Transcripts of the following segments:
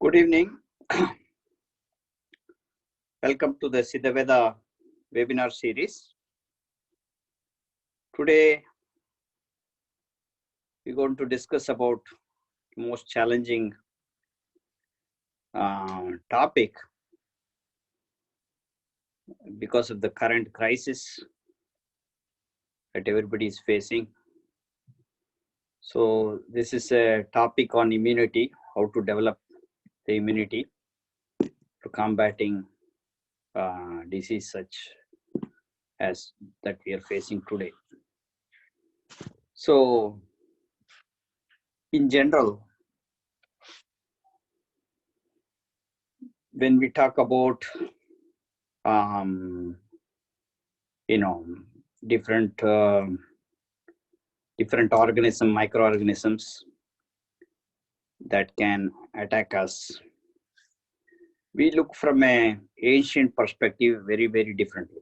Good evening. Welcome to the SiddhaVetha webinar series. Today, we're going to discuss about the most challenging topic because of the current crisis that everybody is facing. So this is a topic on immunity, how to develop the immunity to combating disease such as that we are facing today. So in general, when we talk about different organisms, microorganisms that can attack us, we look from an ancient perspective very, very differently.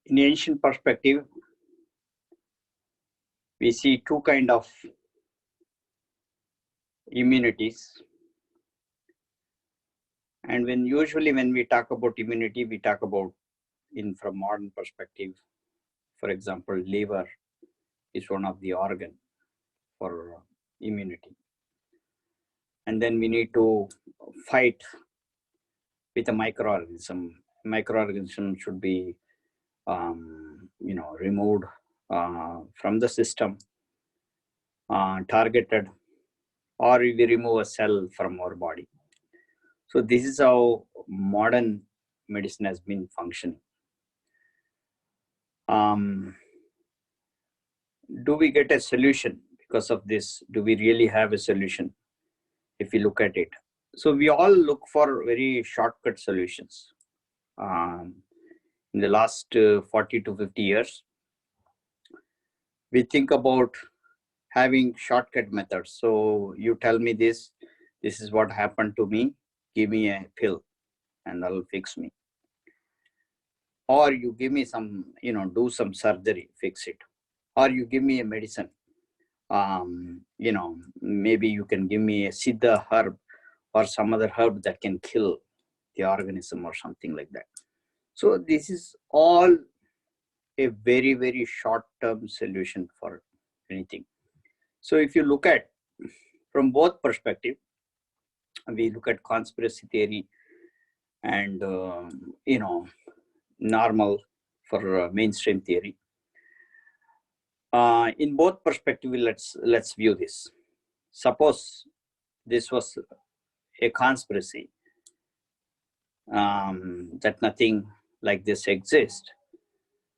In ancient perspective, we see two kinds of immunities. And usually when we talk about immunity, we talk about from modern perspective. For example, liver is one of the organ for immunity. And then we need to fight with a microorganism. Microorganism should be removed from the system, targeted, or we remove a cell from our body. So this is how modern medicine has been functioning. Do we get a solution because of this? Do we really have a solution if we look at it? So we all look for very shortcut solutions. In the last 40 to 50 years, we think about having shortcut methods. So you tell me this is what happened to me, give me a pill and that'll fix me. Or you give me some, do some surgery, fix it. Or you give me a medicine. Maybe you can give me a Siddha herb or some other herb that can kill the organism or something like that. So this is all a very, very short-term solution for anything. So if you look at from both perspectives, we look at conspiracy theory and normal for mainstream theory. In both perspectives, let's view this. Suppose this was a conspiracy, that nothing like this exists,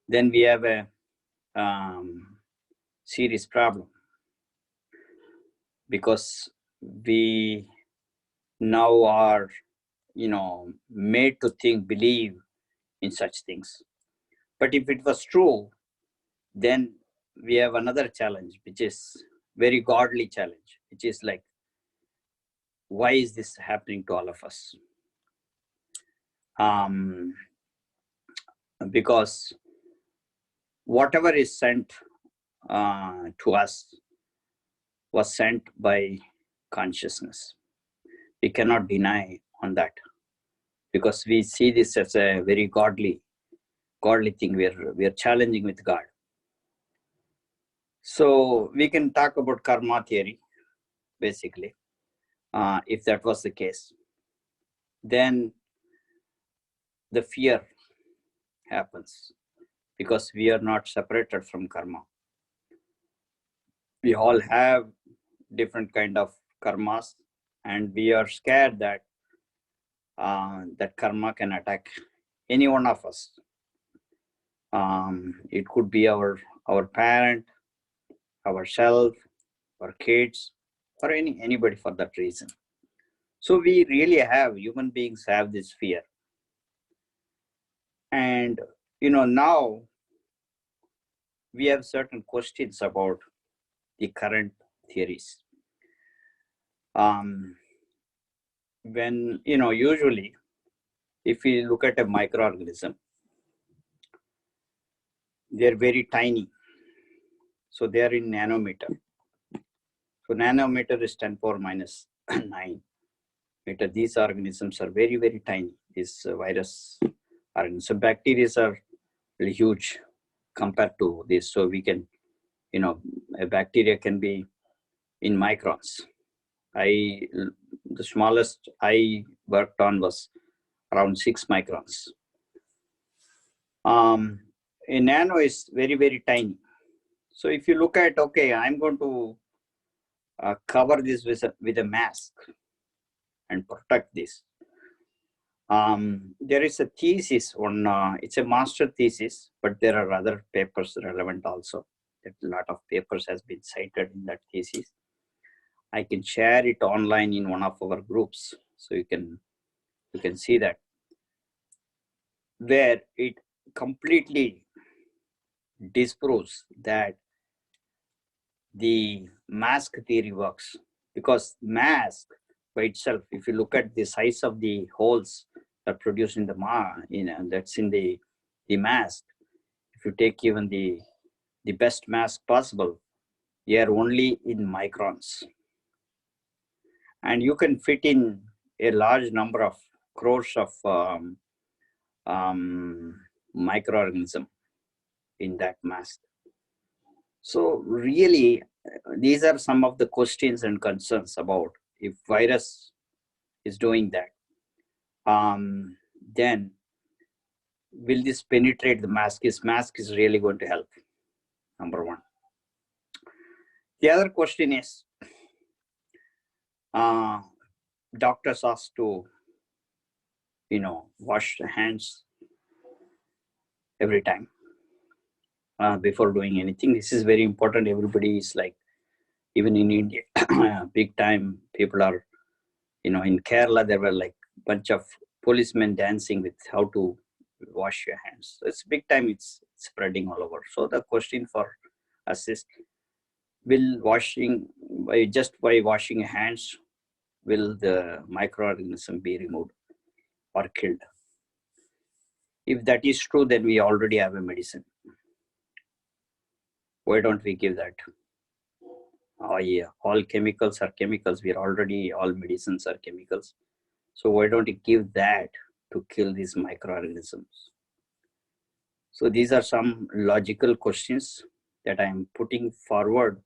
then we have a serious problem, because we now are made to believe in such things. But if it was true, then we have another challenge, which is very godly challenge, which is like, why is this happening to all of us? Because whatever is sent to us was sent by consciousness. We cannot deny on that, because we see this as a very godly thing. We are challenging with God. So we can talk about karma theory, basically. If that was the case, then the fear happens, because we are not separated from karma. We all have different kind of karmas, and we are scared that that karma can attack any one of us. It could be our parent, ourselves, our kids, or anybody for that reason. So we really have, human beings have this fear. And now we have certain questions about the current theories. When usually if we look at a microorganism, they're very tiny, so they are in nanometer. So nanometer is 10 power minus 9 meter. These organisms are very, very tiny. These virus organisms. So bacteria are really huge compared to this. So we can, you know, a bacteria can be in microns. The smallest I worked on was around 6 microns. A nano is very, very tiny. So if you look at, okay, I'm going to cover this with a mask and protect this. There is a thesis on, it's a master thesis, but there are other papers relevant also. A lot of papers has been cited in that thesis. I can share it online in one of our groups, so you can see that, where it completely disproves that the mask theory works, because mask by itself, if you look at the size of the holes that produce in the that's in the mask, if you take even the best mask possible, they are only in microns, and you can fit in a large number of crores of microorganisms in that mask. So really, these are some of the questions and concerns about if virus is doing that. Then will this penetrate the mask? Is mask is really going to help? Number one. The other question is, doctors asked to, wash the hands every time before doing anything. This is very important. Everybody is like, even in India, big time people are, in Kerala, there were like bunch of policemen dancing with how to wash your hands. So it's big time, it's spreading all over. So the question for us is, will just by washing your hands, will the microorganism be removed or killed? If that is true, then we already have a medicine. Why don't we give that? Oh yeah, all chemicals are chemicals. All medicines are chemicals. So why don't you give that to kill these microorganisms? So these are some logical questions that I am putting forward,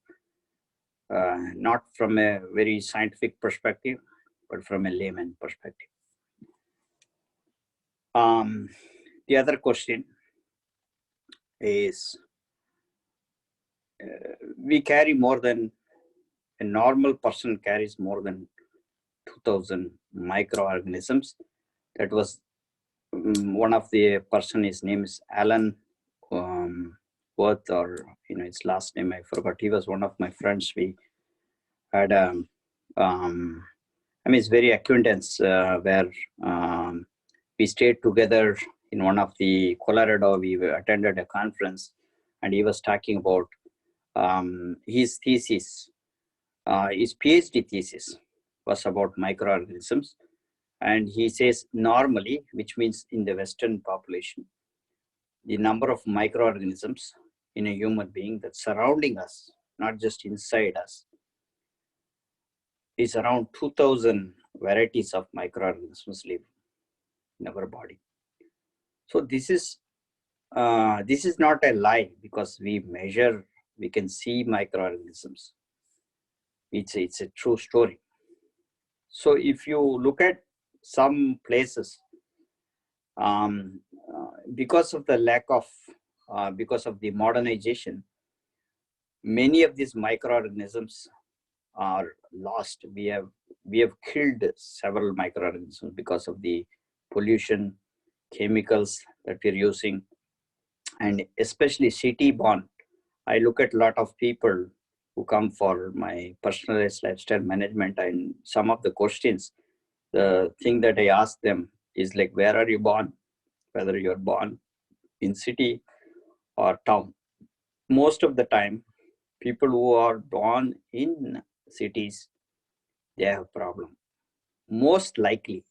not from a very scientific perspective, but from a layman perspective. The other question is, a normal person carries more than 2,000 microorganisms. That was one of the person, his name is Alan Worth, or his last name I forgot. He was one of my friends. We had it's very acquaintance, where we stayed together in one of the Colorado. We attended a conference, and he was talking about his thesis. His PhD thesis was about microorganisms, and he says normally, which means in the Western population, the number of microorganisms in a human being that's surrounding us, not just inside us, is around 2,000 varieties of microorganisms live in our body. So this is not a lie, because we can see microorganisms. It's a true story. So if you look at some places, because of the lack of, because of the modernization, many of these microorganisms are lost. We have killed several microorganisms because of the pollution, chemicals that we're using, and especially city-born. I look at a lot of people who come for my personalized lifestyle management, and some of the questions, the thing that I ask them is like, where are you born? Whether you're born in city or town. Most of the time, people who are born in cities, they have a problem. Most likely,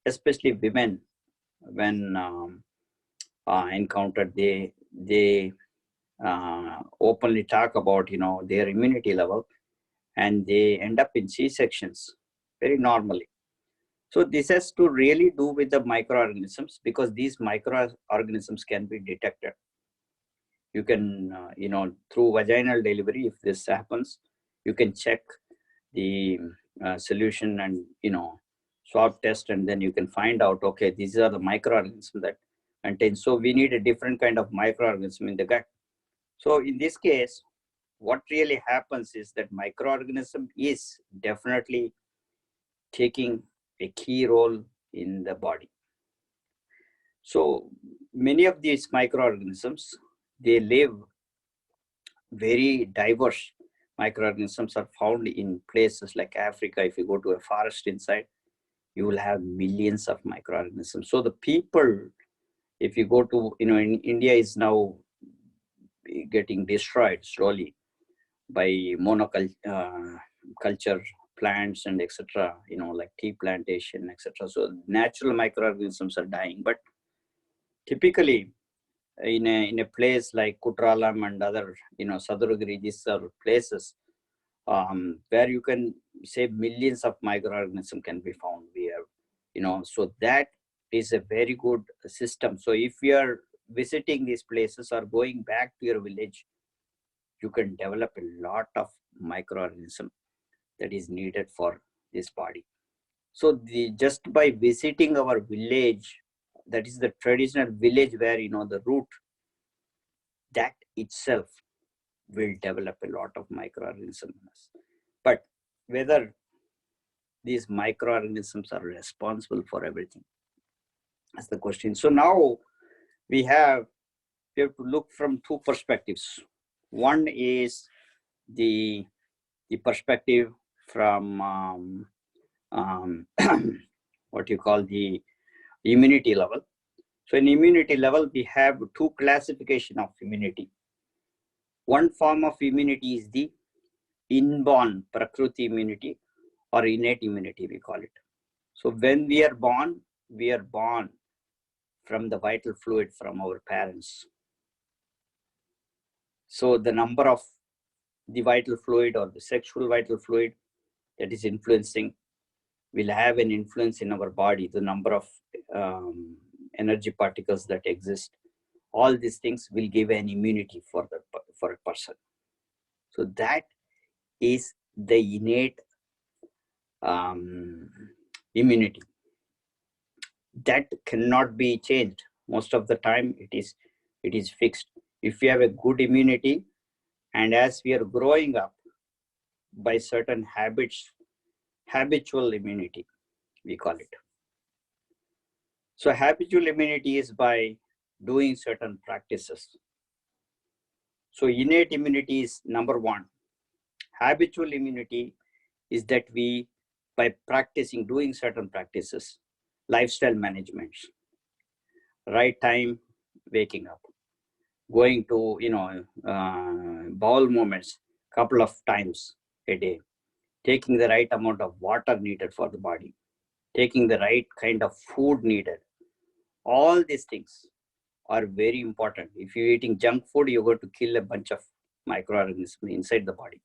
especially women, when encountered, they openly talk about their immunity level, and they end up in C-sections very normally. So this has to really do with the microorganisms, because these microorganisms can be detected. You can, through vaginal delivery, if this happens, you can check the solution and, swab test, and then you can find out, okay, these are the microorganisms that contain. So we need a different kind of microorganism in the gut. So in this case, what really happens is that microorganism is definitely taking a key role in the body. So many of these microorganisms, they live very diverse. Microorganisms are found in places like Africa. If you go to a forest inside, you will have millions of microorganisms. So the people, if you go to, in India is now getting destroyed slowly by monoculture plants and etc., like tea plantation, etc. So natural microorganisms are dying. But typically in a place like Kutralam and other, Sadhuragiri, these are places where you can say millions of microorganisms can be found. We have, so that is a very good system. So if you are visiting these places or going back to your village, you can develop a lot of microorganism that is needed for this body. So just by visiting our village, that is the traditional village where, the root, that itself will develop a lot of microorganisms. But whether these microorganisms are responsible for everything, that's the question. So now we have to look from two perspectives. One is the perspective from what you call the immunity level. So in immunity level, we have two classification of immunity. One form of immunity is the inborn Prakriti immunity or innate immunity, we call it. So when we are born from the vital fluid from our parents. So the number of the vital fluid or the sexual vital fluid that is influencing will have an influence in our body, the number of energy particles that exist. All these things will give an immunity for a person. So that is the innate immunity. That cannot be changed. Most of the time it is fixed. If we have a good immunity, and as we are growing up by certain habits, habitual immunity, we call it. So habitual immunity is by doing certain practices. So innate immunity is number one. Habitual immunity is that we, by practicing, doing certain practices, lifestyle management, right time waking up, going to, bowel movements couple of times a day, taking the right amount of water needed for the body, taking the right kind of food needed. All these things are very important. If you're eating junk food, you're going to kill a bunch of microorganisms inside the body.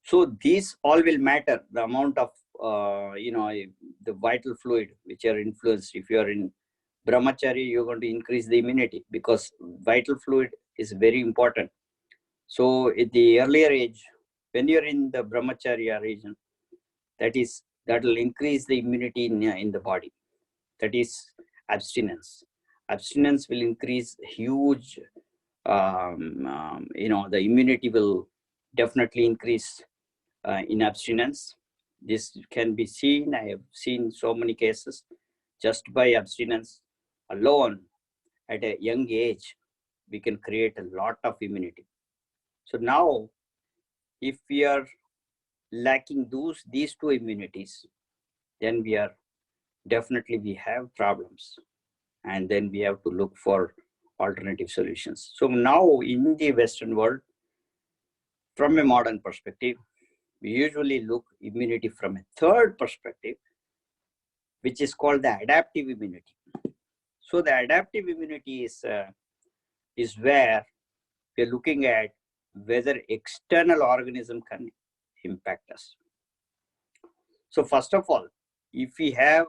So these all will matter. The amount of, the vital fluid which are influenced. If you are in brahmachari, you're going to increase the immunity because vital fluid is very important. So at the earlier age, when you're in the brahmacharya region, that will increase the immunity in the body. That is abstinence. Abstinence will increase huge, the immunity will definitely increase in abstinence. This can be seen. I have seen so many cases just by abstinence alone at a young age, we can create a lot of immunity. So now, if we are lacking these two immunities, then we have problems, and then we have to look for alternative solutions. So now in the Western world, from a modern perspective, we usually look immunity from a third perspective, which is called the adaptive immunity. So the adaptive immunity is where we're looking at whether external organism can impact us. So first of all, if we have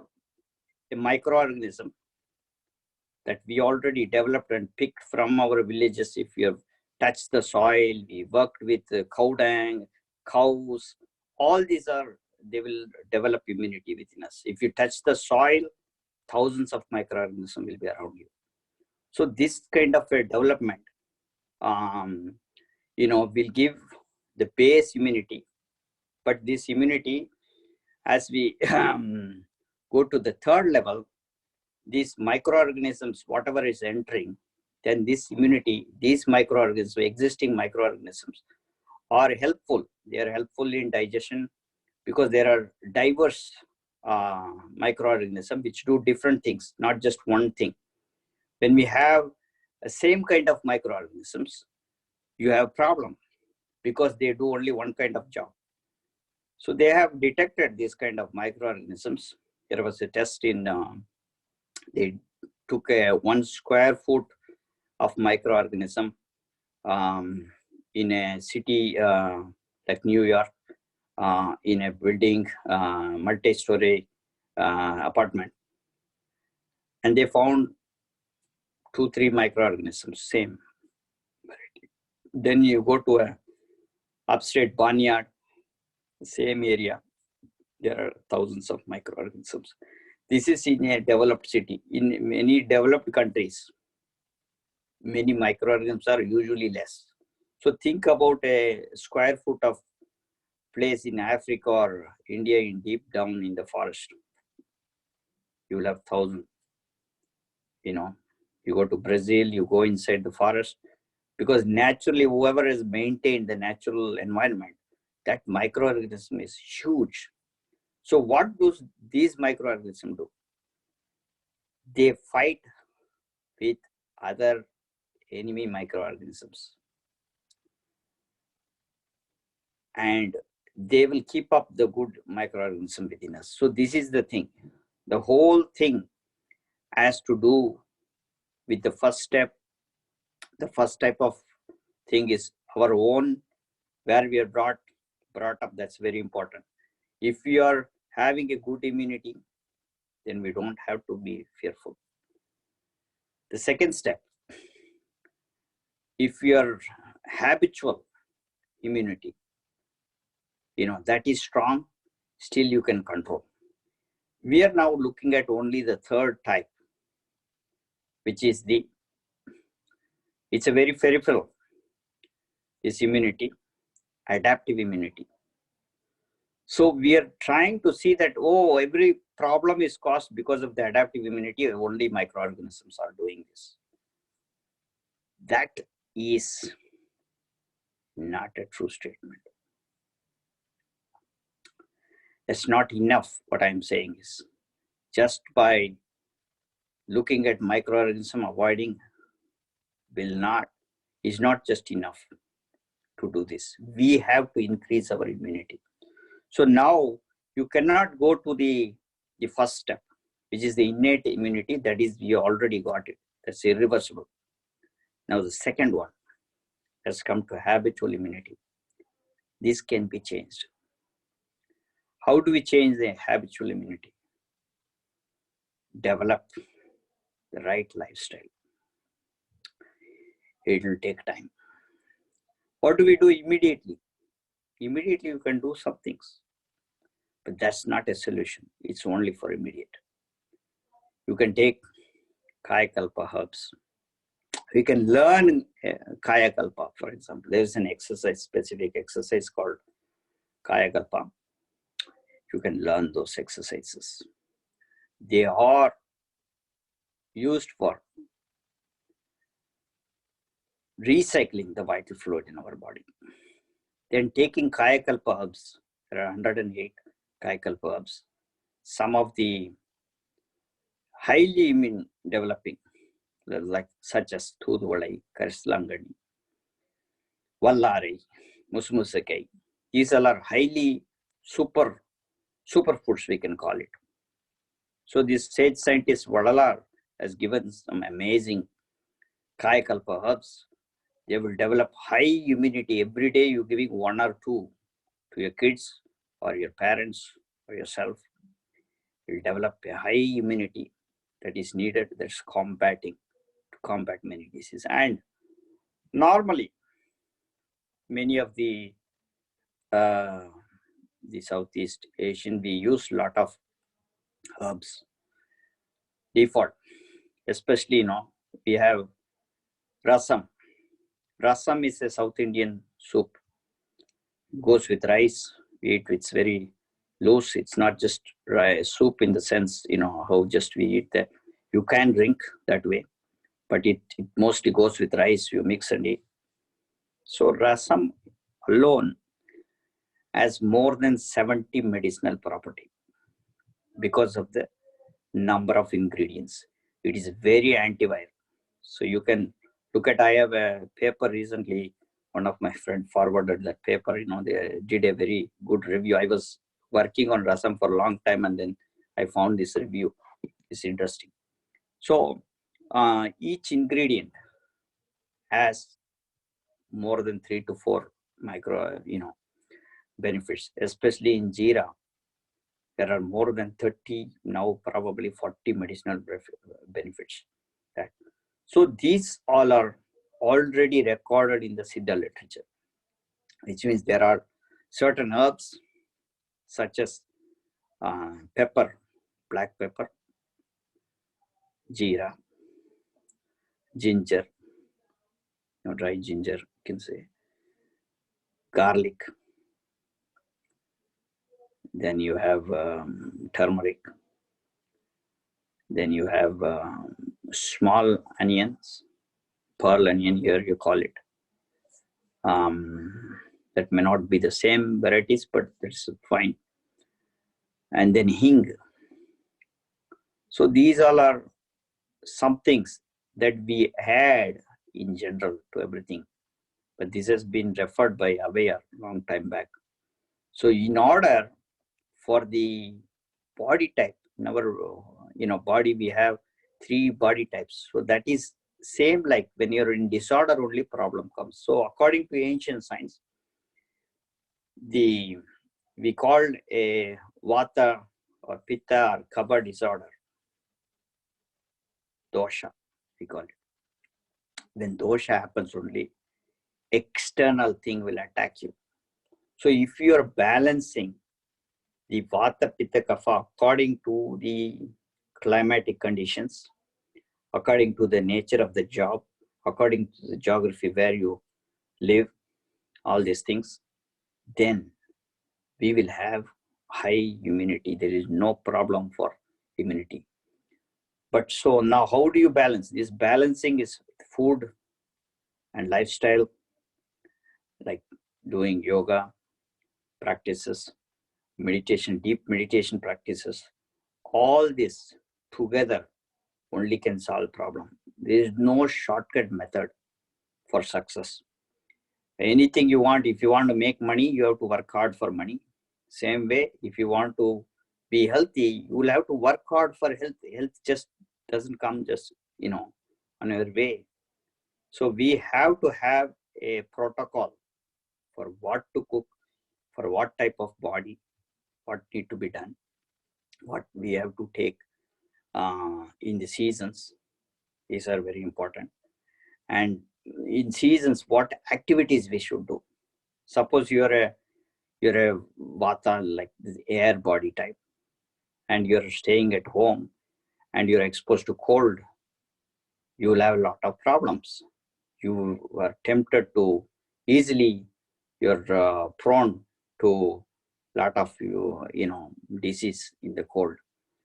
a microorganism that we already developed and picked from our villages, if we have touched the soil, we worked with cow dung, cows, all these they will develop immunity within us. If you touch the soil, thousands of microorganisms will be around you. So this kind of a development, will give the base immunity. But this immunity, as we go to the third level, these microorganisms, whatever is entering, then this immunity, these microorganisms, existing microorganisms, are helpful. They are helpful in digestion because there are diverse microorganisms which do different things, not just one thing. When we have the same kind of microorganisms, you have a problem because they do only one kind of job. So they have detected this kind of microorganisms. There was a test in, they took 1 square foot of microorganism in a city like New York, in a building, multi-story apartment. And they found 2-3 microorganisms, same. Then you go to a upstate barnyard, same area, there are thousands of microorganisms. This is in a developed city. In many developed countries, many microorganisms are usually less. So think about a square foot of place in Africa or India, in deep down in the forest. You will have thousands. You go to Brazil, you go inside the forest, because naturally whoever has maintained the natural environment, that microorganism is huge. So what do these microorganisms do? They fight with other enemy microorganisms, and they will keep up the good microorganism within us. So this is the thing. The whole thing has to do with the first step. The first type of thing is our own, where we are brought up. That's very important. If we are having a good immunity, then we don't have to be fearful. The second step, if we are habitual immunity, that is strong, still you can control. We are now looking at only the third type, which is it's a very peripheral, is immunity, adaptive immunity. So we are trying to see that, every problem is caused because of the adaptive immunity, only microorganisms are doing this. That is not a true statement. It's not enough. What I'm saying is, just by looking at microorganism, avoiding is not just enough to do this. We have to increase our immunity. So now you cannot go to the first step, which is the innate immunity. That is, we already got it. That's irreversible. Now the second one has come to habitual immunity. This can be changed. How do we change the habitual immunity? Develop the right lifestyle. It will take time. What do we do immediately? Immediately you can do some things, but that's not a solution. It's only for immediate. You can take 𝗖𝗵𝗃 herbs. We can learn 𝗖𝗵𝗃, for example. There's an exercise, specific exercise called 𝗖𝗵𝗃. You can learn those exercises. They are used for recycling the vital fluid in our body. Then taking 𝗖𝗵𝗃 herbs, there are 108 𝗖𝗵𝗃 herbs. Some of the highly immune developing, like such as 𝗬𝗺𝗺, கரிசலாங்கண்ணி, வல்லாரை, முசுமுசுக்கை. These all are highly superfoods, we can call it. So this sage scientist Vadalar has given some amazing 𝗖𝗵𝗃 herbs, They will develop high immunity. Every day you're giving 1 or 2 to your kids or your parents or yourself. You'll develop a high immunity that is needed, that's combating to combat many diseases. And normally, many of the Southeast Asian, we use a lot of herbs default, especially, we have rasam. Rasam is a South Indian soup, goes with rice. We eat, it's very loose. It's not just soup in the sense, how just we eat that. You can drink that way, but it mostly goes with rice. You mix and eat. So rasam alone has more than 70 medicinal property because of the number of ingredients. It is very antiviral. So you can look at, I have a paper recently, one of my friends forwarded that paper, they did a very good review. I was working on rasam for a long time, and then I found this review. It's interesting. So each ingredient has more than 3 to 4 micro, benefits, especially in jeera. There are more than 30, now probably 40 medicinal benefits. Right? So these all are already recorded in the Siddha literature, which means there are certain herbs such as pepper, black pepper, jeera, ginger, dry ginger, you can say, garlic, then you have turmeric, then you have small onions, pearl onion here you call it. That may not be the same varieties, but that's fine. And then hing. So these all are some things that we add in general to everything, but this has been referred by Avaya long time back. So in order for the body type, in our body we have 3 body types. So that is same like when you're in disorder only problem comes. So according to ancient science, we called a vata or pitta or kapha disorder dosha, we call it. When dosha happens only, external thing will attack you. So if you are balancing the vata, pitta, kapha according to the climatic conditions, according to the nature of the job, according to the geography where you live, all these things, then we will have high immunity. There is no problem for immunity. But so now how do you balance? This balancing is food and lifestyle, like doing yoga practices, meditation, deep meditation practices. All this together only can solve problem. There is no shortcut method for success. Anything you want, if you want to make money, you have to work hard for money. Same way, if you want to be healthy, you will have to work hard for health. Health just doesn't come just, on your way. So we have to have a protocol for what to cook, for what type of body, what need to be done, what we have to take in the seasons. These are very important. And in seasons, what activities we should do. Suppose you're a vata, like the air body type, and you're staying at home and you're exposed to cold, you will have a lot of problems. You are tempted to easily, you're prone to lot of disease in the cold.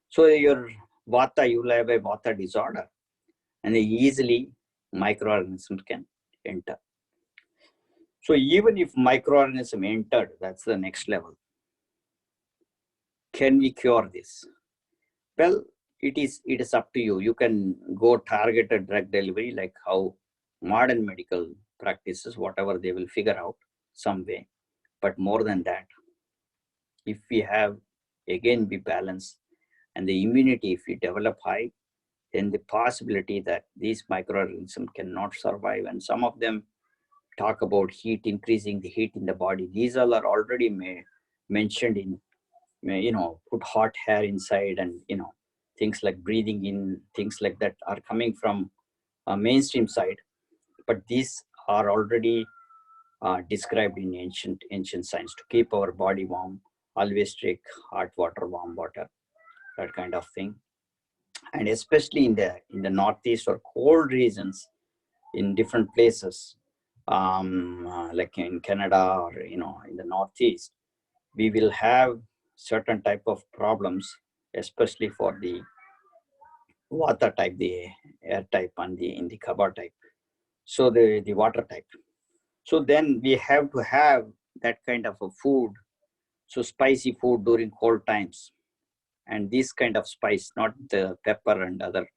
So your vata, you will have a vata disorder, and easily microorganisms can enter. So even if microorganism entered, that's the next level. Can we cure this? Well, it is up to you. You can go targeted drug delivery, like how modern medical practices, whatever they will figure out some way. But more than that, if we have, again, we balance, and the immunity, if we develop high, then the possibility that these microorganisms cannot survive, and some of them talk about heat, increasing the heat in the body. These all are already mentioned in, put hot hair inside, and things like breathing in, things like that are coming from a mainstream side, but these are already described in ancient science to keep our body warm. Always take hot water, warm water, that kind of thing. And especially in the northeast or cold regions, in different places, like in Canada or in the northeast, we will have certain type of problems, especially for the water type, the air type, and in the Kapha type. So the water type. So then we have to have that kind of a food. So spicy food during cold times, and this kind of spice, not the pepper and other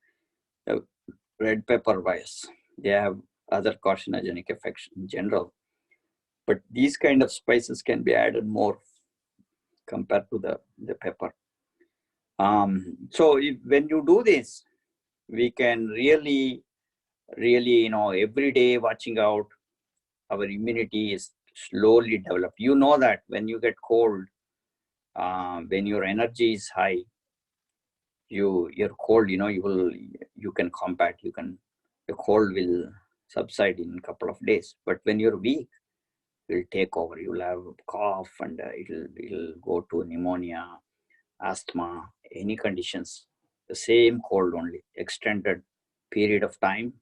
red pepper bias. They have other carcinogenic effects in general, but these kind of spices can be added more compared to the pepper. So when you do this, we can really every day watching out, our immunity is slowly developed. You know that when you get cold, when your energy is high, you're cold, you can combat, the cold will subside in a couple of days. But when you're weak, it will take over. You'll have cough, and it'll go to pneumonia, asthma, any conditions. The same cold only, extended period of time,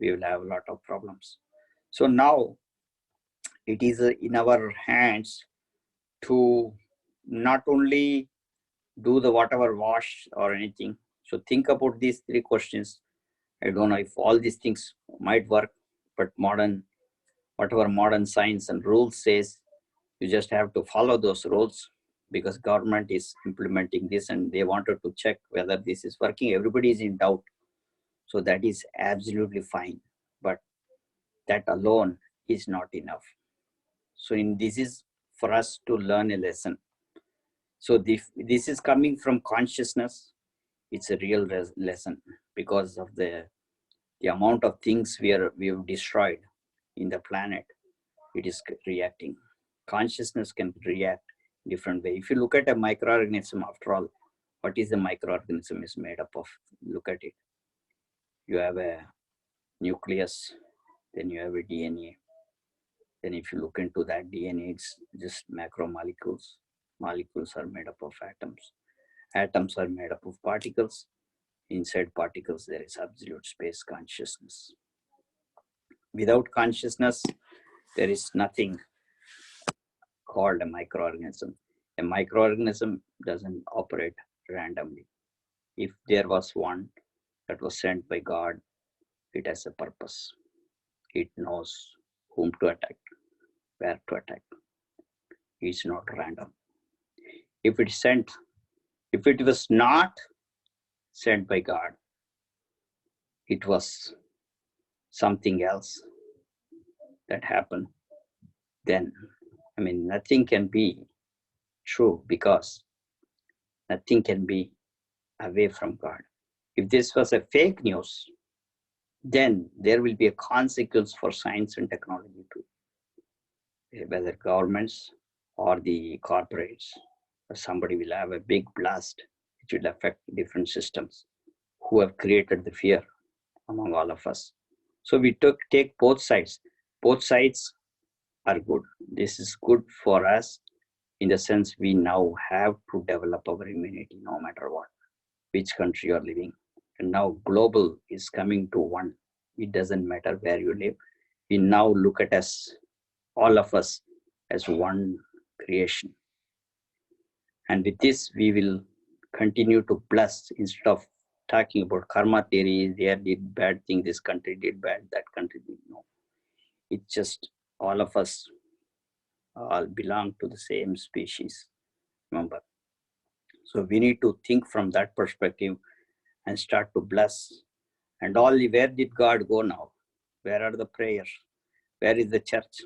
we will have a lot of problems. So now it is in our hands to not only do the whatever wash or anything. So think about these three questions. I don't know if all these things might work, but whatever modern science and rules says, you just have to follow those rules, because government is implementing this and they wanted to check whether this is working. Everybody is in doubt. So that is absolutely fine, but that alone is not enough. So this is for us to learn a lesson. So this is coming from consciousness. It's a real lesson, because of the amount of things we have destroyed in the planet. It is reacting. Consciousness can react different way. If you look at a microorganism, after all, what is the microorganism is made up of? Look at it. You have a nucleus, then you have a DNA. Then if you look into that DNA, it's just macromolecules. Molecules are made up of atoms. Atoms are made up of particles. Inside particles, there is absolute space consciousness. Without consciousness, there is nothing called a microorganism. A microorganism doesn't operate randomly. If there was one that was sent by God, it has a purpose. It knows whom to attack, where to attack. It's not random. If it was not sent by God, it was something else that happened, then, nothing can be true, because nothing can be away from God. If this was a fake news, then there will be a consequence for science and technology too. Whether governments or the corporates, or somebody will have a big blast, which will affect different systems who have created the fear among all of us. So we take both sides. Both sides are good. This is good for us in the sense we now have to develop our immunity no matter what, which country you're living. And now global is coming to one. It doesn't matter where you live. We now look at us, all of us, as one creation. And with this, we will continue to bless instead of talking about karma theory. They did bad thing, this country did bad, that country did no. It's just all of us all belong to the same species, remember. So we need to think from that perspective and start to bless. And only where did God go now? Where are the prayers? Where is the church?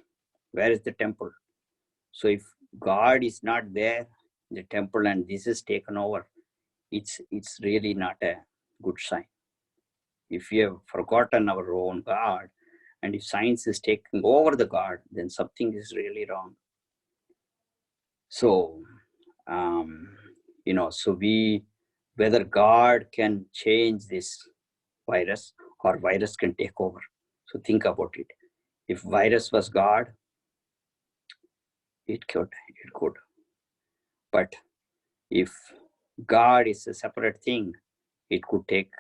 Where is the temple? So if God is not there in the temple and this is taken over, it's really not a good sign. If we have forgotten our own God And if science is taking over the God, then something is really wrong. So, so whether God can change this virus or virus can take over. So think about it. If virus was God, it could. But if God is a separate thing, it could take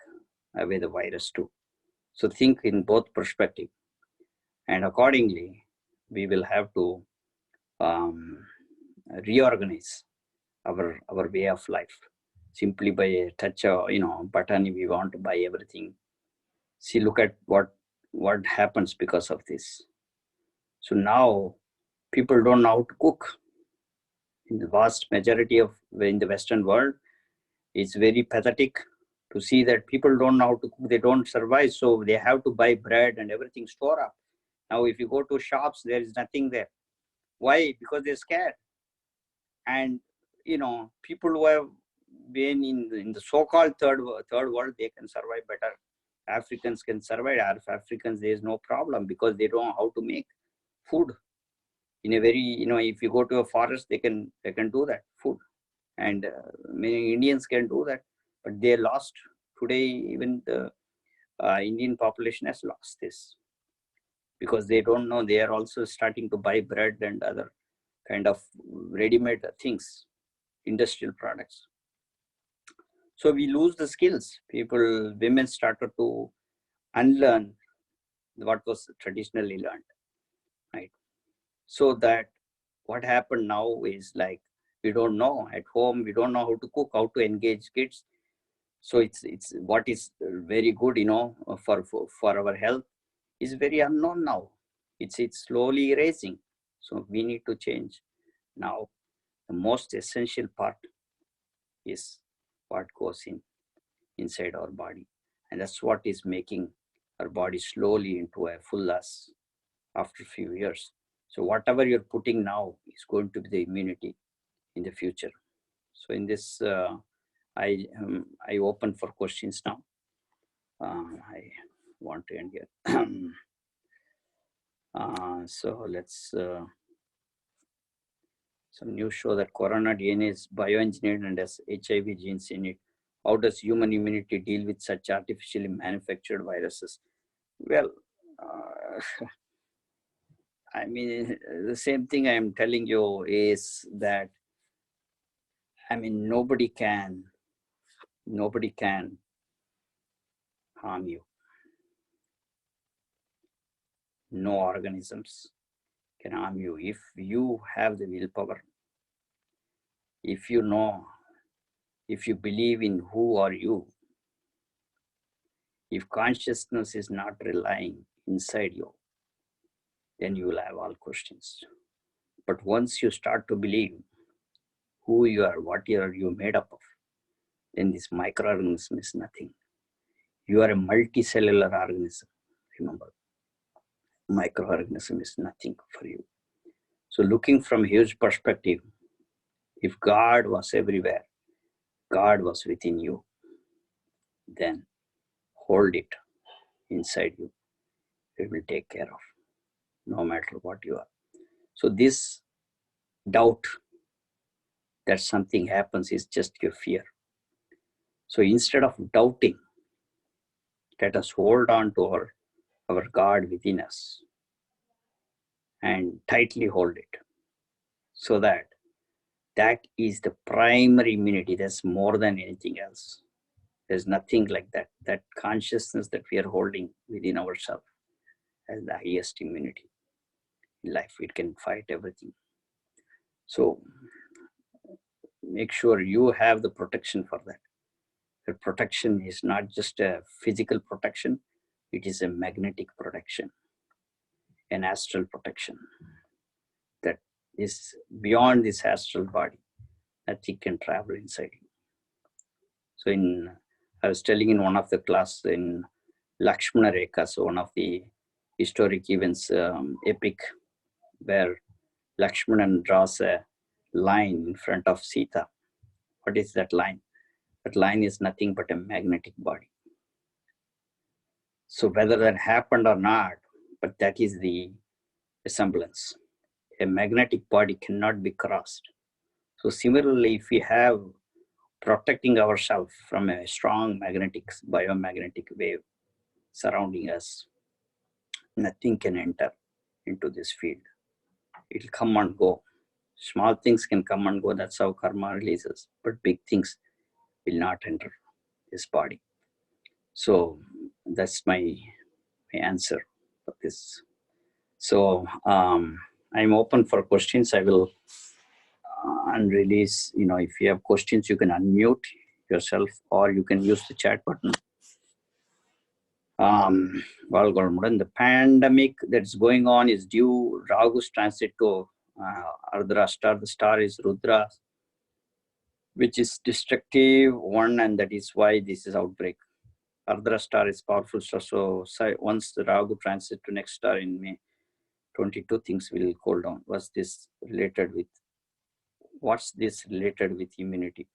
away the virus too. So think in both perspectives. And accordingly, we will have to reorganize our way of life. Simply by a touch of button, we want to buy everything. See, look at what happens because of this. So now people don't know how to cook. In the vast majority of in the Western world, it's very pathetic to see that people don't know how to cook. They don't survive, so they have to buy bread and everything store up. Now, if you go to shops, there is nothing there. Why? Because they're scared. And people who have been in the so-called third world, they can survive better. Africans can survive. Africans, there is no problem because they don't know how to make food. In a very, if you go to a forest, they can do that food, and many Indians can do that, but they lost. Today, even the Indian population has lost this because they don't know. They are also starting to buy bread and other kind of ready-made things, industrial products. So we lose the skills. Women started to unlearn what was traditionally learned, right? So that what happened now is like, we don't know at home, we don't know how to cook, how to engage kids. So it's what is very good, for our health is very unknown now. It's slowly erasing. So we need to change. Now, the most essential part is what goes inside our body. And that's what is making our body slowly into a full us after a few years. So whatever you're putting now is going to be the immunity in the future. So in this, I open for questions now. I want to end here. So let's, some news show that corona DNA is bioengineered and has HIV genes in it. How does human immunity deal with such artificially manufactured viruses? Well, I mean, the same thing I am telling you is that, I mean, nobody can harm you. No organisms can harm you if you have the willpower. If you know, if you believe in who are you, if consciousness is not relying inside you, then you will have all questions. But once you start to believe who you are, what you are made up of, then this microorganism is nothing. You are a multicellular organism. Remember, microorganism is nothing for you. So looking from a huge perspective, if God was everywhere, God was within you, then hold it inside you. It will take care of, no matter what you are. So this doubt that something happens is just your fear. So instead of doubting, let us hold on to our God within us and tightly hold it, so that is the primary immunity. That's more than anything else. There's nothing like that. That consciousness that we are holding within ourselves as the highest immunity in life. It can fight everything. So make sure you have the protection for that. The protection is not just a physical protection, it is a magnetic protection, an astral protection that is beyond this astral body. Nothing can travel inside you. So I was telling in one of the class in 𝗓𝗵𝗃𝗂𝗃, so one of the historic events, epic, where Lakshmana draws a line in front of Sita. What is that line? That line is nothing but a magnetic body. So whether that happened or not, but that is the resemblance. A magnetic body cannot be crossed. So similarly, if we have protecting ourselves from a strong biomagnetic wave surrounding us, nothing can enter into this field. It will come and go. Small things can come and go. That's how karma releases. But big things will not enter this body. So that's my answer for this. So I'm open for questions. I will unrelease. If you have questions, you can unmute yourself or you can use the chat button. The pandemic that's going on is due Rahu's transit to Ardra star. The star is Rudra, which is destructive one, and that is why this is outbreak. Ardra star is powerful star. So once the Rahu transit to next star in May 22, things will cool down. What's this related with immunity?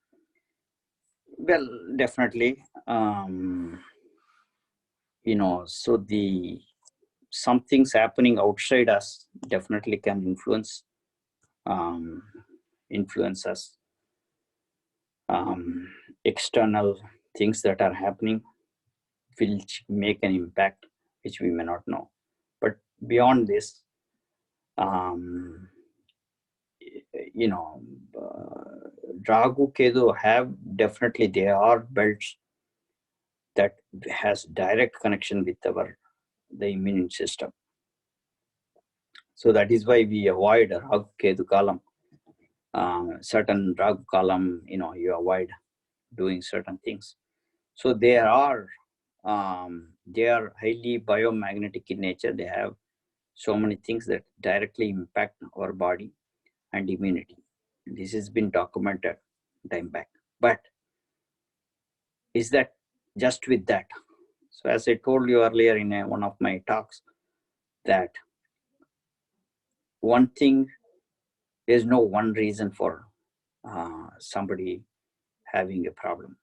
Well, definitely. So some things happening outside us definitely can influence us. External things that are happening will make an impact which we may not know. But beyond this, Rahu, Ketu have definitely, they are belts that has direct connection with the immune system. So that is why we avoid Rahu Ketu Kalam. Certain Rahu Kalam, you avoid doing certain things. So they are highly biomagnetic in nature. They have so many things that directly impact our body and immunity. This has been documented time back. But is that just with that? So as I told you earlier in one of my talks, that one thing, there's no one reason for somebody having a problem.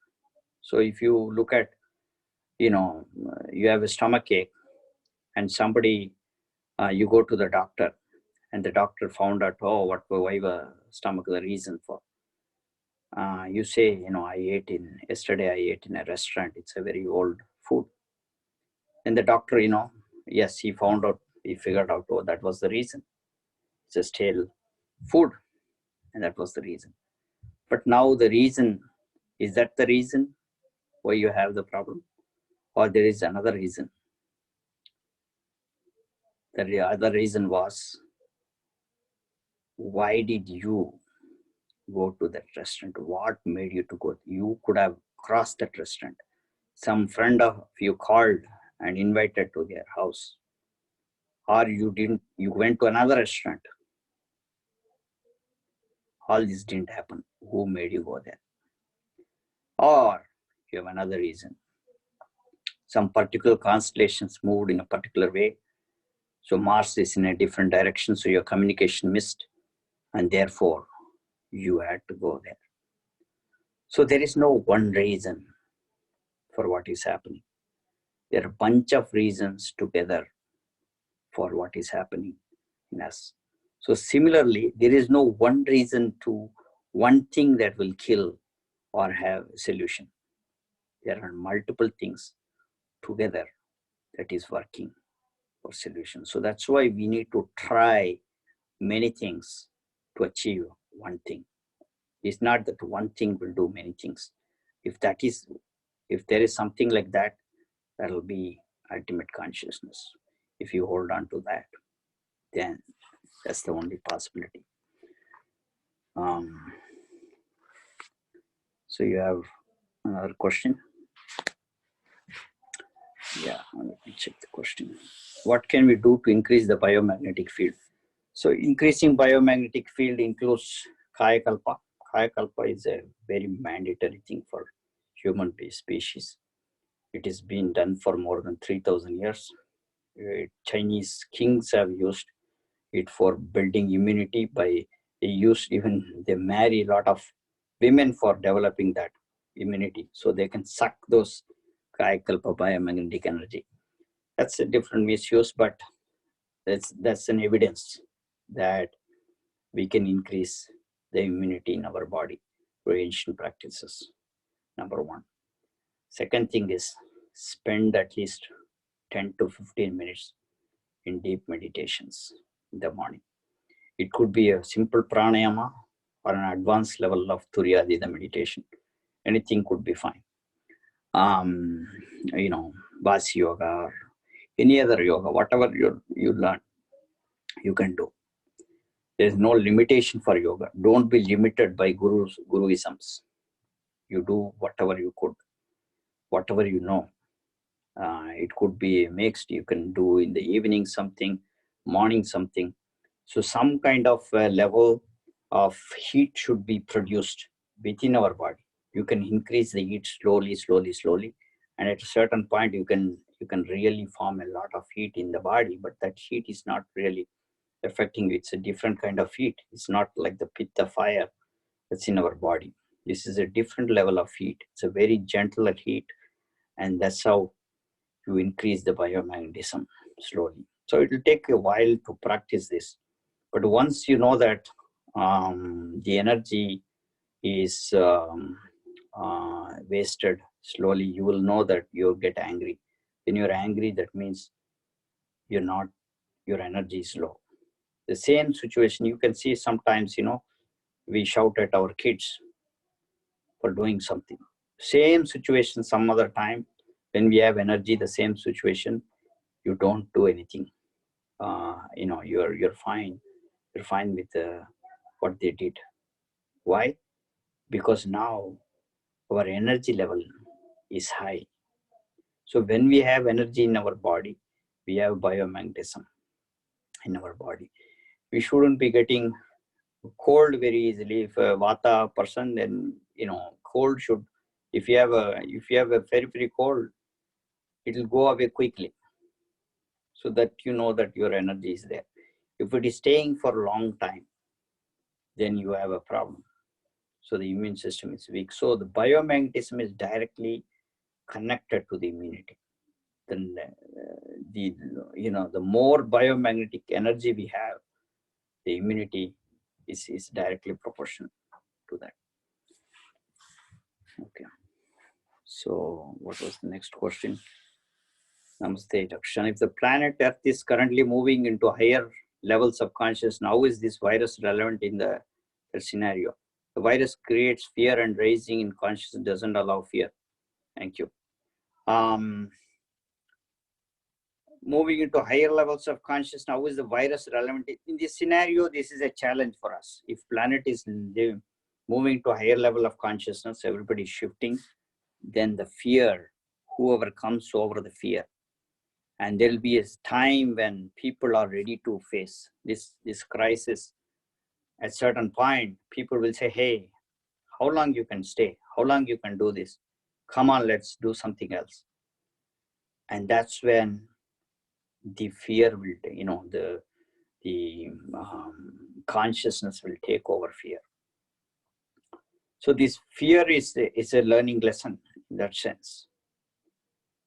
So if you look at, you have a stomach ache and somebody, you go to the doctor and the doctor found out, why the stomach, the reason for. You say, yesterday I ate in a restaurant, it's a very old food. And the doctor, yes, he figured out, that was the reason. It's a stale food, and that was the reason. But now the reason, is that the reason why you have the problem? Or there is another reason? The other reason was, why did you go to that restaurant? What made you to go? You could have crossed that restaurant. Some friend of you called and invited to their house. Or you went to another restaurant. All this didn't happen. Who made you go there? Or you have another reason. Some particular constellations moved in a particular way. So Mars is in a different direction, so your communication missed, and therefore you had to go there. So there is no one reason for what is happening. There are a bunch of reasons together for what is happening in us. So similarly, there is no one reason to one thing that will kill or have a solution. There are multiple things together that is working for solution. So that's why we need to try many things to achieve one thing. It's not that one thing will do many things. If there is something like that, that will be ultimate consciousness. If you hold on to that, then that's the only possibility. So you have another question? Yeah, let me check the question. What can we do to increase the biomagnetic field? So increasing biomagnetic field includes 𝗖𝗵𝗃𝗃. 𝗖𝗵𝗃𝗃 is a very mandatory thing for human species. It has been done for more than 3,000 years. Chinese kings have used it for building immunity. They marry a lot of women for developing that immunity, so they can suck those 𝗖𝗵𝗃 biomagnetic energy. That's a different misuse, but That's an evidence that we can increase the immunity in our body through ancient practices. Number one. Second thing is spend at least 10 to 15 minutes in deep meditations in the morning. It could be a simple pranayama or an advanced level of 𝗬𝗏 meditation. Anything could be fine. Vasi yoga or any other yoga, whatever you learn, you can do. There's no limitation for yoga. Don't be limited by guruisms. You do whatever you could, whatever you know. It could be mixed. You can do in the evening something, morning something. So some kind of level of heat should be produced within our body. You can increase the heat slowly, and at a certain point you can really form a lot of heat in the body, but that heat is not really affecting you. It's a different kind of heat. It's not like the pitta fire that's in our body. This is a different level of heat. It's a very gentle heat, and that's how you increase the biomagnetism slowly. So it will take a while to practice this, but once you know that the energy is wasted slowly, you will know that you'll get angry. When you're angry, that means your energy is low. The same situation you can see sometimes, we shout at our kids for doing something. Same situation some other time, when we have energy, the same situation, you don't do anything. You're fine. You're fine with what they did. Why? Because now our energy level is high. So when we have energy in our body, we have biomagnetism in our body. We shouldn't be getting cold very easily. If a vata person, then cold should, if you have a very cold, it will go away quickly, so that you know that your energy is there. If it is staying for a long time, then you have a problem. So the immune system is weak. So the biomagnetism is directly connected to the immunity. Then the more biomagnetic energy we have, the immunity is directly proportional to that. Okay. So what was the next question? Namaste, Dakshan. If the planet Earth is currently moving into higher levels of consciousness, how is this virus relevant in the scenario? The virus creates fear, and raising in consciousness doesn't allow fear. Thank you. Moving into higher levels of consciousness, how is the virus relevant? In this scenario, this is a challenge for us. If planet is moving to a higher level of consciousness, everybody is shifting, then the fear, whoever comes over the fear, and there will be a time when people are ready to face this crisis. At a certain point, people will say, hey, how long you can stay? How long you can do this? Come on, let's do something else. And that's when the fear will, the consciousness will take over fear. So this fear is a learning lesson in that sense.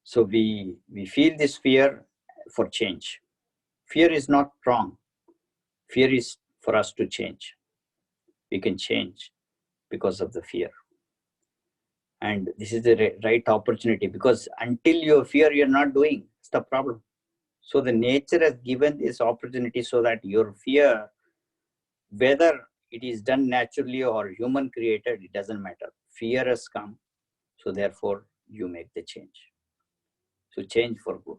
So we feel this fear for change. Fear is not wrong. Fear is for us to change. We can change because of the fear. And this is the right opportunity, because until you fear, you're not doing. It's the problem. So the nature has given this opportunity so that your fear, whether it is done naturally or human created, it doesn't matter. Fear has come. So therefore, you make the change. So change for good.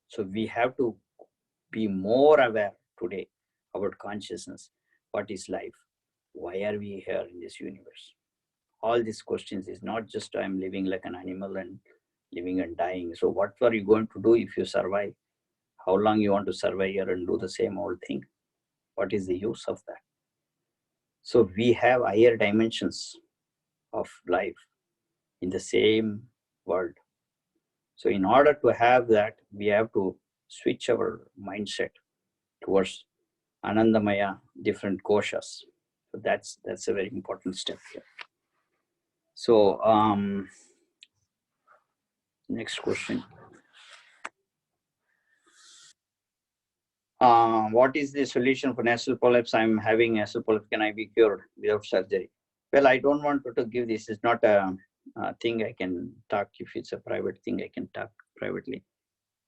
So we have to be more aware today about consciousness. What is life? Why are we here in this universe? All these questions is not just I'm living like an animal and living and dying. So what are you going to do if you survive? How long you want to survive here and do the same old thing? What is the use of that? So we have higher dimensions of life in the same world. So in order to have that, we have to switch our mindset towards Anandamaya, different koshas. So that's a very important step here. So next question. What is the solution for nasal polyps? I'm having nasal polyps. Can I be cured without surgery? Well, I don't want to give this. It's not a thing I can talk. If it's a private thing, I can talk privately.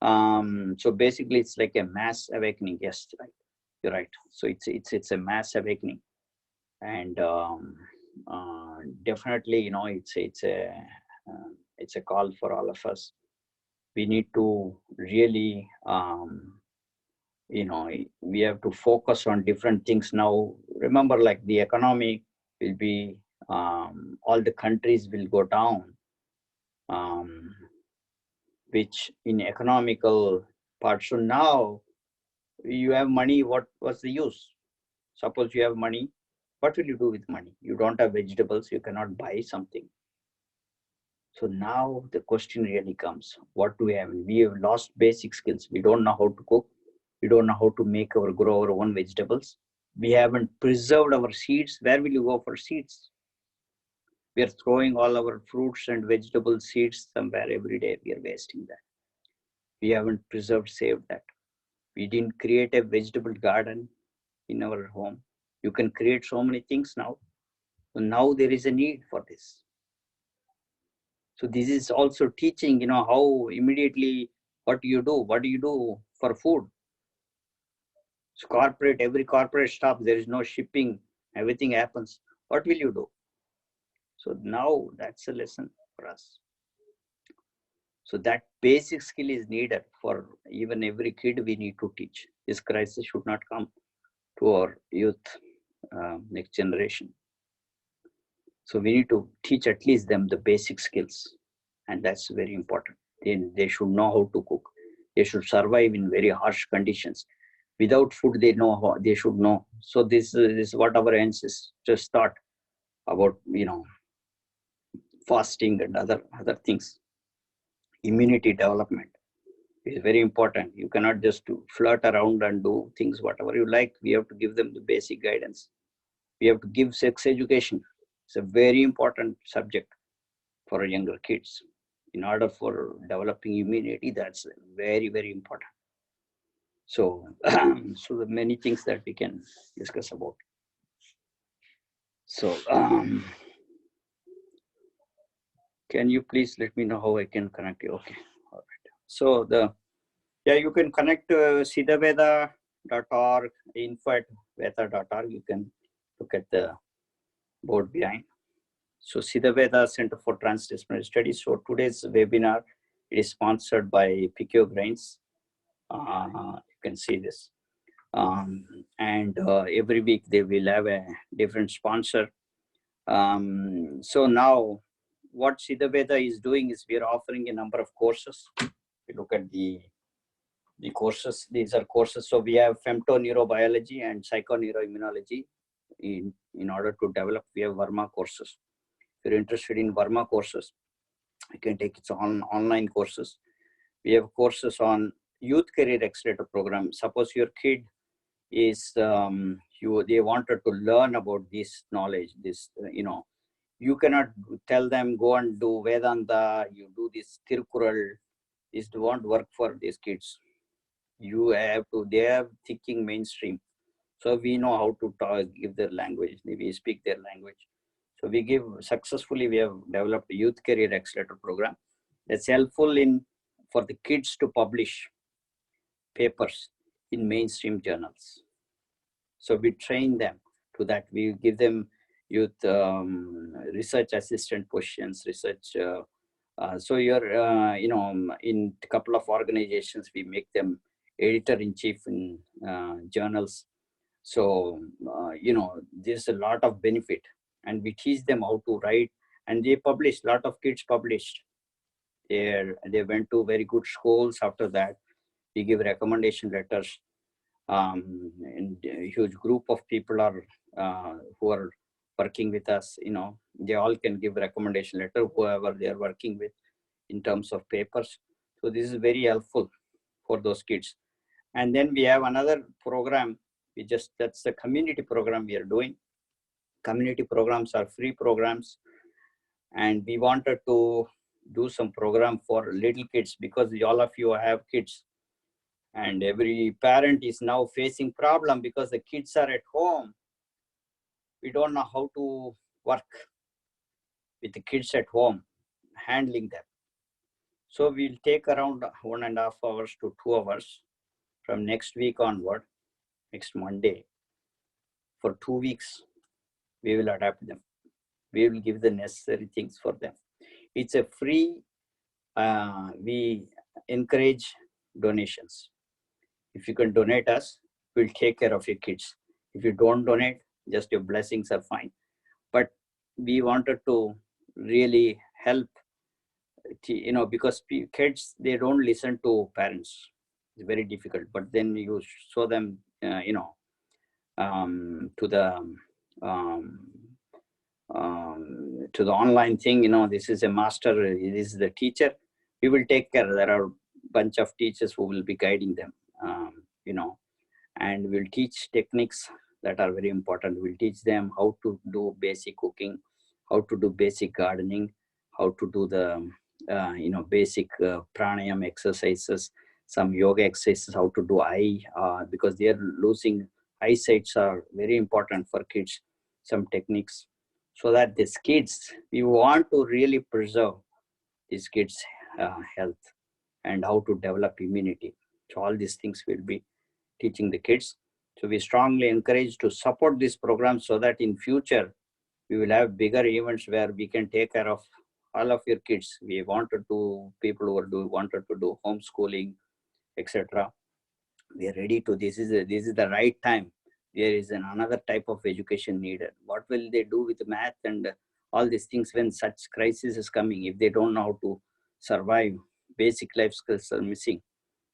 So basically, it's like a mass awakening. Yes, right. You're right. So it's a mass awakening, and definitely, you know, it's a call for all of us. We need to really, you know, we have to focus on different things now. Remember, like the economy will be, all the countries will go down, which in economical part. So now you have money, what's the use? Suppose you have money, what will you do with money? You don't have vegetables, you cannot buy something. So now the question really comes, what do we have? We have lost basic skills. We don't know how to cook. We don't know how to grow our own vegetables. We haven't preserved our seeds. Where will you go for seeds? We are throwing all our fruits and vegetable seeds somewhere every day. We are wasting that. We haven't preserved, saved that. We didn't create a vegetable garden in our home. You can create so many things now. So now there is a need for this. So this is also teaching, you know, how immediately, what do you do for food? So every corporate stops, there is no shipping, everything happens. What will you do? So now that's a lesson for us. So that basic skill is needed for even every kid. We need to teach. This crisis should not come to our youth, next generation. So we need to teach at least them the basic skills, and that's very important. They should know how to cook. They should survive in very harsh conditions. Without food, they should know. So this is what our ancestors taught about, you know, fasting and other things. Immunity development is very important. You cannot just flirt around and do things whatever you like. We have to give them the basic guidance. We have to give sex education. It's a very important subject for younger kids. In order for developing immunity, that's very, very important. So, so the many things that we can discuss about. So, can you please let me know how I can connect you? Okay, all right. So you can connect to SiddhaVetha.org, info@vetha.org. You can look at the board behind. So SiddhaVetha Center for Transdisciplinary Studies. So today's webinar is sponsored by Picco-Grains. You can see this. And every week they will have a different sponsor. So now what SiddhaVetha is doing is we are offering a number of courses. We look at the courses. These are courses. So we have femtoneurobiology and psychoneuroimmunology. In order to develop, we have 𝗏𝗏 courses. If you're interested in 𝗏𝗏 courses, you can take its online courses. We have courses on Youth Career Accelerator program. Suppose your kid is, they wanted to learn about this knowledge, you know, you cannot tell them, go and do Vedanta, you do this Tirukkural. This won't work for these kids. You have to, they are thinking mainstream. So we know how to talk, give their language, we speak their language. So we have developed a Youth Career Accelerator program that's helpful for the kids to publish papers in mainstream journals. So we train them to that. We give them youth research assistant positions, research. So you're, you know, in a couple of organizations, we make them editor-in-chief in journals. So, you know, there's a lot of benefit, and we teach them how to write, and they published, a lot of kids published. They went to very good schools. After that, we give recommendation letters. And a huge group of people are who are working with us, you know, they all can give recommendation letter, whoever they are working with in terms of papers. So this is very helpful for those kids. And then we have another program, that's the community program we are doing. Community programs are free programs. And we wanted to do some program for little kids, because all of you have kids. And every parent is now facing problem because the kids are at home. We don't know how to work with the kids at home, handling them. So we'll take around 1.5 hours to 2 hours from next week onward, next Monday. For 2 weeks, we will adapt them. We will give the necessary things for them. It's a free, we encourage donations. If you can donate us, we'll take care of your kids. If you don't donate, just your blessings are fine. But we wanted to really help, because kids, they don't listen to parents. It's very difficult. But then you show them, to the online thing, this is a master, this is the teacher. We will take care. There are a bunch of teachers who will be guiding them, and we'll teach techniques that are very important. We'll teach them how to do basic cooking, how to do basic gardening, how to do the basic pranayama exercises, some yoga exercises, how to do eye, because they are losing eyesights are very important for kids. Some techniques, so that these kids, we want to really preserve these kids' health and how to develop immunity. So all these things will be teaching the kids. So we strongly encourage to support this program so that in future we will have bigger events where we can take care of all of your kids. We wanted to, people who wanted to do homeschooling, etc. We are ready to. This is the right time. There is another type of education needed. What will they do with math and all these things when such crisis is coming? If they don't know how to survive, basic life skills are missing.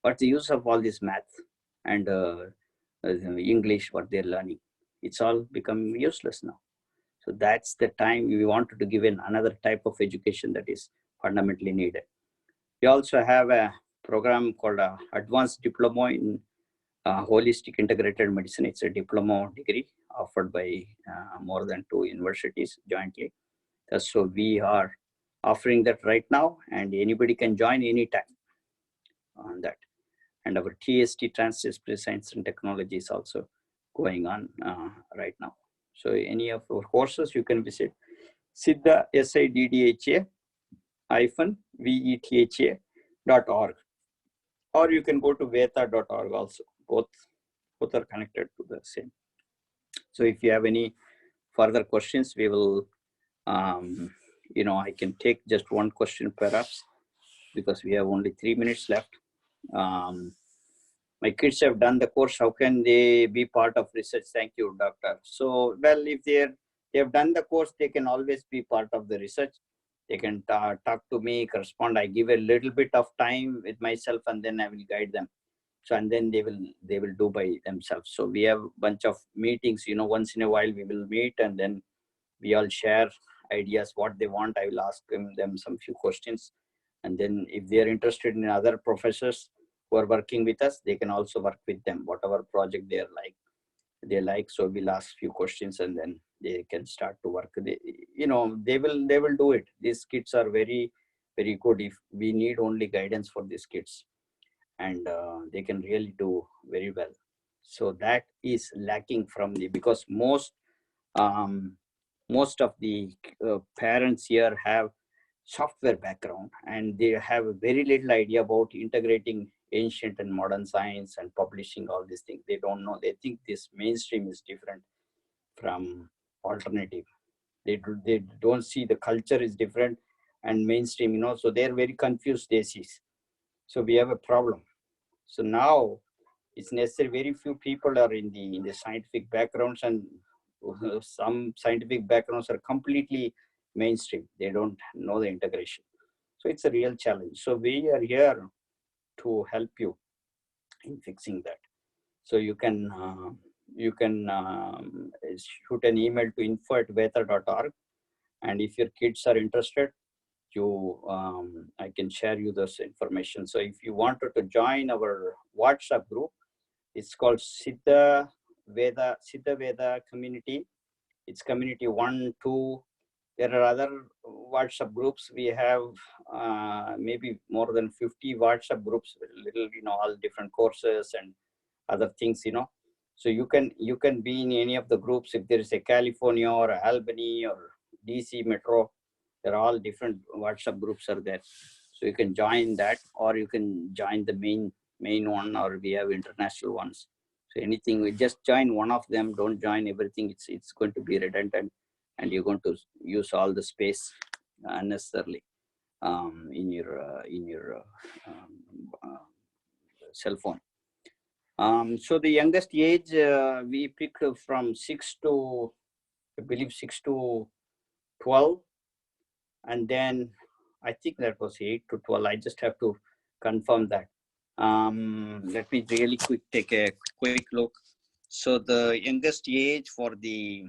What's the use of all this math and English, what they're learning? It's all become useless now. So that's the time we wanted to give in another type of education that is fundamentally needed. We also have a program called Advanced Diploma in Holistic Integrated Medicine. It's a diploma degree offered by more than 2 universities jointly. So we are offering that right now, and anybody can join anytime on that. And our TST, Transdisciplinary Science and Technology, is also going on right now. So any of our courses, you can visit SiddhaVetha.org, or you can go to vetha.org also. Both are connected to the same. So if you have any further questions, we will, I can take just one question perhaps, because we have only 3 minutes left. My kids have done the course. How can they be part of research? Thank you, doctor. So, well, if they have done the course, they can always be part of the research. They can talk to me, correspond. I give a little bit of time with myself, and then I will guide them. So, and then they will do by themselves. So we have a bunch of meetings, once in a while we will meet, and then we all share ideas, what they want. I will ask them some few questions. And then if they are interested in other professors who are working with us, they can also work with them, whatever project they like. So we'll ask few questions, and then they can start to work. They will do it. These kids are very, very good. If we need only guidance for these kids, and they can really do very well. So that is lacking from because most of the parents here have software background, and they have a very little idea about integrating ancient and modern science and publishing all these things. They don't know. They think this mainstream is different from alternative. They don't see the culture is different and mainstream, so they're very confused. They see. So we have a problem. So now it's necessary. Very few people are in the scientific backgrounds, and some scientific backgrounds are completely mainstream. They don't know the integration. So it's a real challenge. So we are here to help you in fixing that. So you can shoot an email to info@vetha.org, and if your kids are interested, I can share you this information. So if you wanted to join our WhatsApp group, it's called SiddhaVetha community. It's community 1, 2, There are other WhatsApp groups. We have maybe more than 50 WhatsApp groups, little, all different courses and other things, So you can be in any of the groups. If there is a California or Albany or DC Metro, there are all different WhatsApp groups are there. So you can join that, or you can join the main one, or we have international ones. So anything, we just join one of them. Don't join everything. It's going to be redundant, and you're going to use all the space unnecessarily in your cell phone. So the youngest age we picked from 6 to, I believe, 6 to 12, and then I think that was 8 to 12. I just have to confirm that. Let me really take a quick look. So the youngest age for the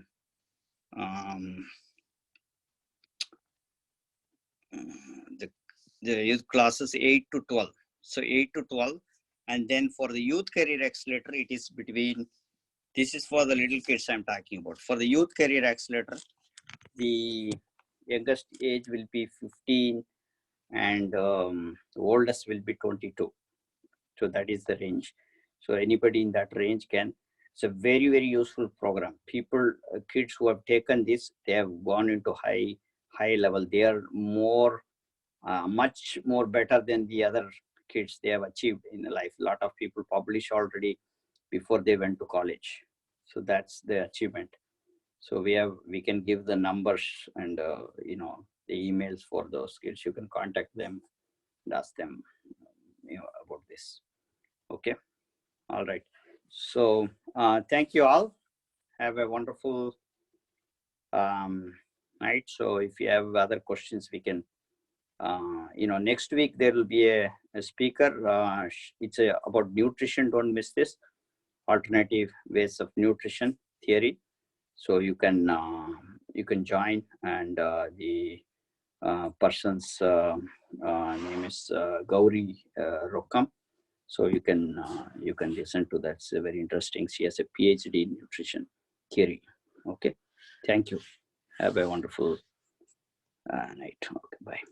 youth classes 8 to 12. So 8 to 12, and then for the youth career accelerator, it is between. This is for the little kids I'm talking about. For the youth career accelerator, the youngest age will be 15, and the oldest will be 22. So that is the range. So anybody in that range can. It's a very, very useful program. Kids who have taken this, they have gone into high level. They are much more better than the other kids they have achieved in life. A lot of people publish already before they went to college. So that's the achievement. So we can give the numbers and the emails for those kids. You can contact them and ask them about this. Okay. All right. So thank you all. Have a wonderful night. So if you have other questions, we can next week there will be a speaker. It's about nutrition. Don't miss this. Alternative ways of nutrition theory. So you can join, and the person's name is 𝗬𝗃𝗃𝗃𝗃. So you can listen to that. It's very interesting. She has a PhD in nutrition theory. Okay, thank you. Have a wonderful night. Okay, bye.